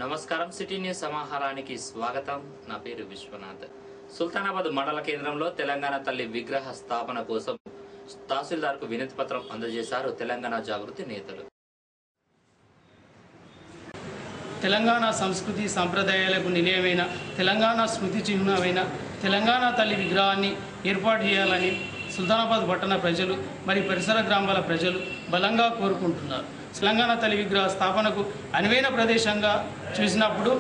నమస్కారం city news సమాహారానికి స్వాగతం నా పేరు విశ్వనాథ్ సుల్తానాబాద్ మండల కేంద్రంలో తెలంగాణ తల్లి విగ్రహ స్థాపన కోసం తహసీల్దార్కు వినతి పత్రం అందజేశారు తెలంగాణ జాగృతి నేతలు తెలంగాణ సంస్కృతి సంప్రదాయాలకు నిలయమైన తెలంగాణ స్మృతి చిహ్నమైన తెలంగాణ తల్లి విగ్రహాన్ని ఏర్పాటు చేయాలని సుల్తానాబాద్ పట్టణ ప్రజలు మరియు పరిసర గ్రామాల ప్రజలు బలంగా కోరుకుంటున్నారు. తెలంగాణ తల్లి విగ్రహ స్థాపనకు అనువైన ప్రదేశంగా చూసినప్పుడు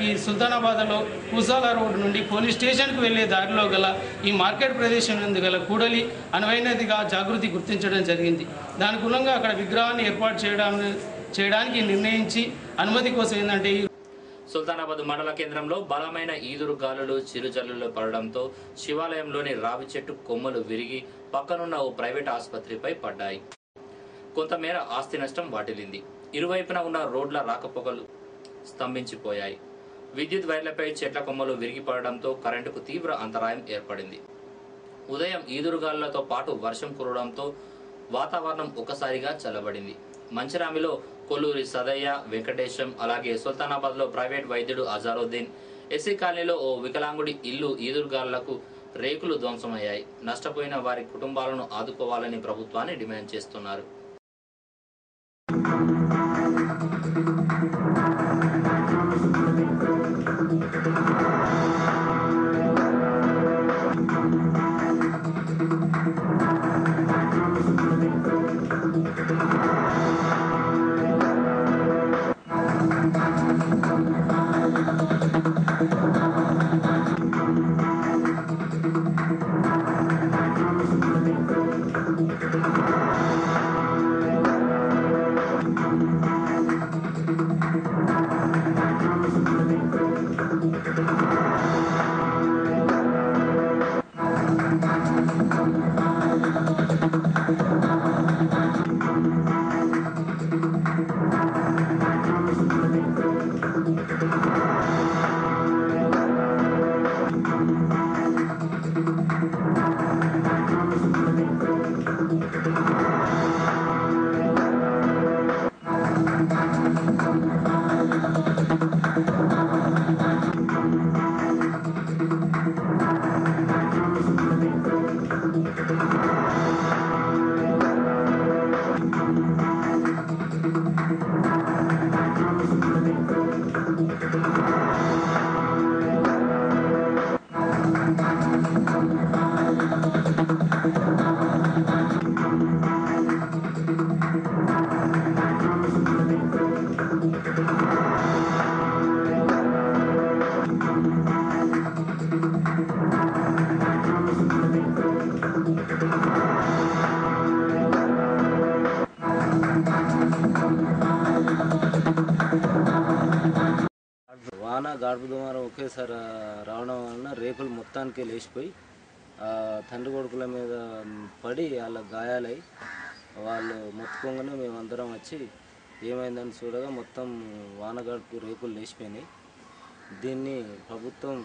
ఈ సుల్తానాబాద్లో పూసాల రోడ్డు నుండి పోలీస్ స్టేషన్కు వెళ్లే దారిలో గల ఈ మార్కెట్ ప్రదేశం నుండి గల కూడలి అనువైనదిగా జాగృతి గుర్తించడం జరిగింది. దాని మూలంగా అక్కడ విగ్రహాన్ని ఏర్పాటు చేయడానికి నిర్ణయించి అనుమతి కోసం ఏంటంటే సుల్తానాబాద్ మండల కేంద్రంలో బలమైన ఈదురు గాలులు చిరుజల్లులు పడడంతో శివాలయంలోని రావి చెట్టు కొమ్మలు విరిగి పక్కనున్న ఓ ప్రైవేట్ ఆసుపత్రిపై పడ్డాయి. కొంతమేర ఆస్తి నష్టం వాటిల్లింది. ఇరువైపున ఉన్న రోడ్ల రాకపోకలు స్తంభించిపోయాయి. విద్యుత్ వైర్లపై చెట్ల కొమ్మలు విరిగిపడడంతో కరెంటుకు తీవ్ర అంతరాయం ఏర్పడింది. ఉదయం ఈదురుగాలులతో పాటు వర్షం కురవడంతో వాతావరణం ఒక్కసారిగా చల్లబడింది. మంచిరామిలో కొల్లూరి సదయ్య, వెంకటేశం, అలాగే సుల్తానాబాద్ లో ప్రైవేట్ వైద్యుడు అజారుద్దీన్, ఎస్సీ కాలనీలో ఓ వికలాంగుడి ఇల్లు ఈదురుగాలులకు రేకులు ధ్వంసమయ్యాయి. నష్టపోయిన వారి కుటుంబాలను ఆదుకోవాలని ప్రభుత్వాన్ని డిమాండ్ చేస్తున్నారు. వాన గాడుపు దుమారం ఒకేసారి రావడం వలన రేకులు మొత్తానికి లేచిపోయి తండ్రి కొడుకుల మీద పడి వాళ్ళ గాయాలై వాళ్ళు మొత్తుకోగానే మేమందరం వచ్చి ఏమైందని చూడగా మొత్తం వాన గాడుపు రేకులు లేచిపోయినాయి. దీన్ని ప్రభుత్వం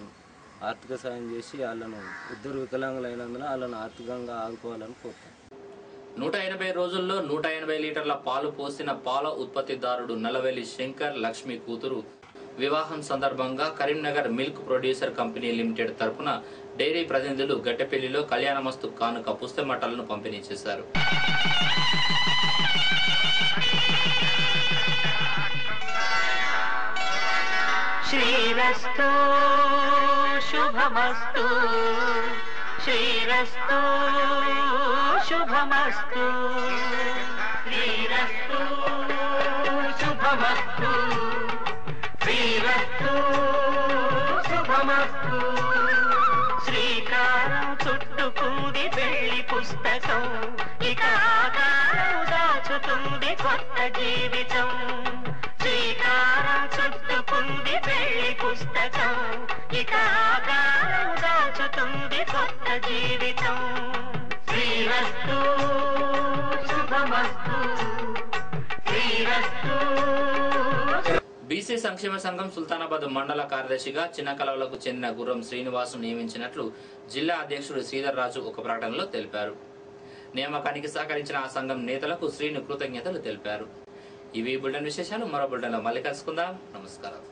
ఆర్థిక సాయం చేసి వాళ్ళను ఇద్దరు వికలాంగులు అయినందున వాళ్ళను ఆర్థికంగా ఆదుకోవాలని కోరుతాం. 180 రోజుల్లో 180 లీటర్ల పాలు పోసిన పాల ఉత్పత్తిదారుడు నల్లవెల్లి శంకర్ లక్ష్మి కూతురు వివాహం సందర్భంగా Karimnagar milk producer company limited తరపున డైరీ ప్రతినిధులు గట్టెపల్లిలో కళ్యాణమస్తు కానుక పుస్తమట్టలను పంపిణీ చేశారు. శ్రీరస్తు శుభమస్తు శ్రీరస్తు శుభమస్తు శ్రీరస్తు శుభమస్తు శ్రీరస్తు శుభమస్తు. శ్రీకారం చుట్టుకుంది పెళ్లి పుస్తకం, ఇక ఆకారం దాచుతుంది కొత్త జీవితం. శ్రీకారం చుట్టుకుంది పెళ్లి పుస్తకం, ఇక ఆకారం దాచుతుంది కొత్త జీవితం. శ్రీరస్తు శుభమస్తు శ్రీరస్తు. బీసీ సంక్షేమ సంఘం సుల్తానాబాద్ మండల కార్యదర్శిగా చిన్నకలవలకు చెందిన గుర్రం శ్రీనివాసు నియమించినట్లు జిల్లా అధ్యక్షుడు శ్రీధర్ రాజు ఒక ప్రకటనలో తెలిపారు. నియామకానికి సహకరించిన ఆ సంఘం నేతలకు శ్రీను కృతజ్ఞతలు తెలిపారు. ఇవి బులెటిన్ విశేషాలు. మరో బులెటిన్లో మళ్ళీ కలుసుకుందాం. నమస్కారం.